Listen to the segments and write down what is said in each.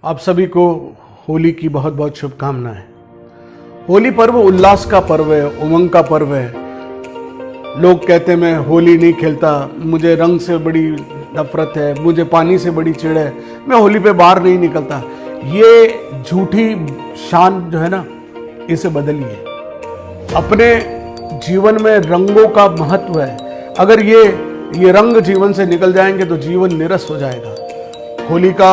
आप सभी को होली की बहुत बहुत शुभकामनाएं। होली पर्व उल्लास का पर्व है, उमंग का पर्व है। लोग कहते हैं मैं होली नहीं खेलता, मुझे रंग से बड़ी नफरत है, मुझे पानी से बड़ी चिढ़ है, मैं होली पे बाहर नहीं निकलता। ये झूठी शान जो है ना, इसे बदलिए। अपने जीवन में रंगों का महत्व है। अगर ये रंग जीवन से निकल जाएंगे तो जीवन निरस हो जाएगा। होलिका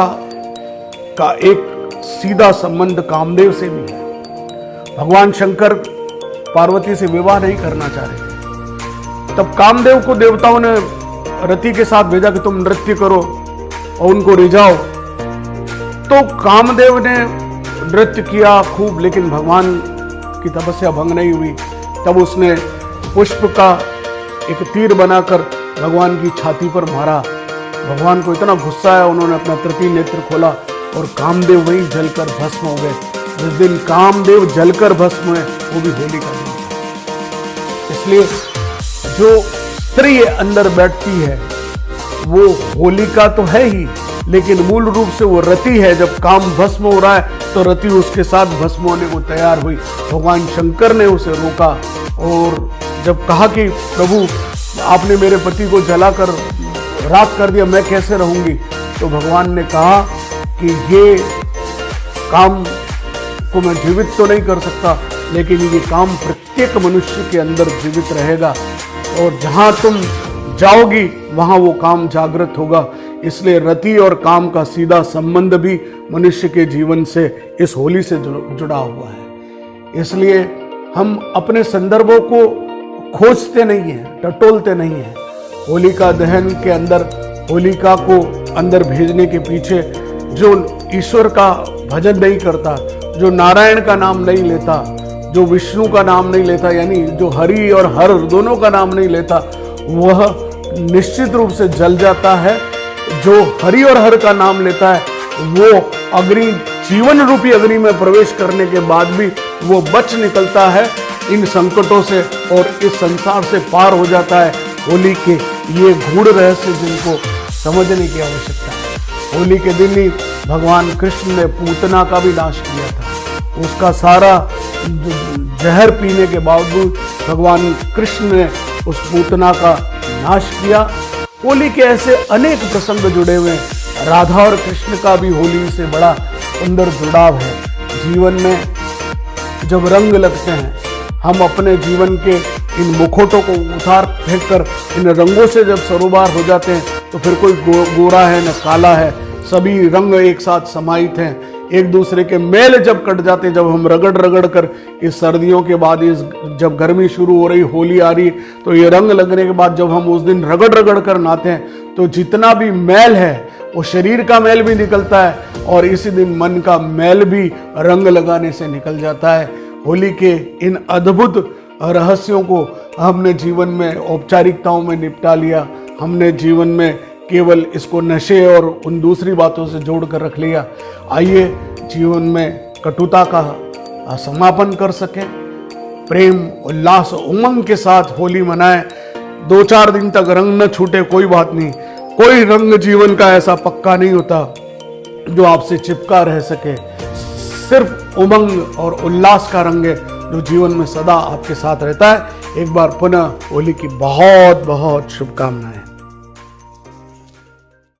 का एक सीधा संबंध कामदेव से भी है। भगवान शंकर पार्वती से विवाह नहीं करना चाह रहे थे, तब कामदेव को देवताओं ने रति के साथ भेजा कि तुम नृत्य करो और उनको रिझाओ। तो कामदेव ने नृत्य किया खूब, लेकिन भगवान की तपस्या भंग नहीं हुई। तब उसने पुष्प का एक तीर बनाकर भगवान की छाती पर मारा। भगवान को इतना गुस्सा आया, उन्होंने अपना तृतीय नेत्र खोला और कामदेव वही जलकर भस्म हो गए। जिस दिन कामदेव जलकर भस्म हुए वो भी होली का दिन था। इसलिए जो स्त्री अंदर बैठती है वो होलिका तो है ही, लेकिन मूल रूप से वो रति है। जब काम भस्म हो रहा है तो रति उसके साथ भस्म होने को तैयार हुई। भगवान शंकर ने उसे रोका और जब कहा कि प्रभु आपने मेरे पति को जलाकर राख कर दिया, मैं कैसे रहूंगी, तो भगवान ने कहा कि ये काम को मैं जीवित तो नहीं कर सकता, लेकिन ये काम प्रत्येक मनुष्य के अंदर जीवित रहेगा और जहां तुम जाओगी वहां वो काम जागृत होगा। इसलिए रति और काम का सीधा संबंध भी मनुष्य के जीवन से इस होली से जुड़ा हुआ है। इसलिए हम अपने संदर्भों को खोजते नहीं हैं, टटोलते नहीं हैं। होलिका दहन के अंदर होलिका को अंदर भेजने के पीछे जो ईश्वर का भजन नहीं करता, जो नारायण का नाम नहीं लेता, जो विष्णु का नाम नहीं लेता, यानी जो हरि और हर दोनों का नाम नहीं लेता, वह निश्चित रूप से जल जाता है। जो हरि और हर का नाम लेता है वो अग्नि, जीवन रूपी अग्नि में प्रवेश करने के बाद भी वो बच निकलता है इन संकटों से और इस संसार से पार हो जाता है। होली के ये गूढ़ रहस्य जिनको समझने की आवश्यकता है। होली के दिन ही भगवान कृष्ण ने पूतना का भी नाश किया था। उसका सारा जहर पीने के बावजूद भगवान कृष्ण ने उस पूतना का नाश किया। होली के ऐसे अनेक प्रसंग जुड़े हुए हैं। राधा और कृष्ण का भी होली से बड़ा सुंदर जुड़ाव है। जीवन में जब रंग लगते हैं, हम अपने जीवन के इन मुखौटों को उतार फेंक कर इन रंगों से जब सरोबार हो जाते हैं तो फिर कोई गोरा है न काला है, सभी रंग एक साथ समाहित हैं। एक दूसरे के मैल जब कट जाते हैं, जब हम रगड़ कर इस सर्दियों के बाद जब गर्मी शुरू हो रही, होली आ रही, तो ये रंग लगने के बाद जब हम उस दिन रगड़ कर नहाते हैं तो जितना भी मैल है वो शरीर का मैल भी निकलता है और इसी दिन मन का मैल भी रंग लगाने से निकल जाता है। होली के इन अद्भुत रहस्यों को हमने जीवन में औपचारिकताओं में निपटा लिया। हमने जीवन में केवल इसको नशे और उन दूसरी बातों से जोड़ कर रख लिया। आइए जीवन में कटुता का समापन कर सके, प्रेम उल्लास उमंग के साथ होली मनाएं। 2-4 दिन तक रंग न छूटे कोई बात नहीं, कोई रंग जीवन का ऐसा पक्का नहीं होता जो आपसे चिपका रह सके। सिर्फ उमंग और उल्लास का रंग है जो जीवन में सदा आपके साथ रहता है। एक बार पुनः होली की बहुत बहुत शुभकामनाएं।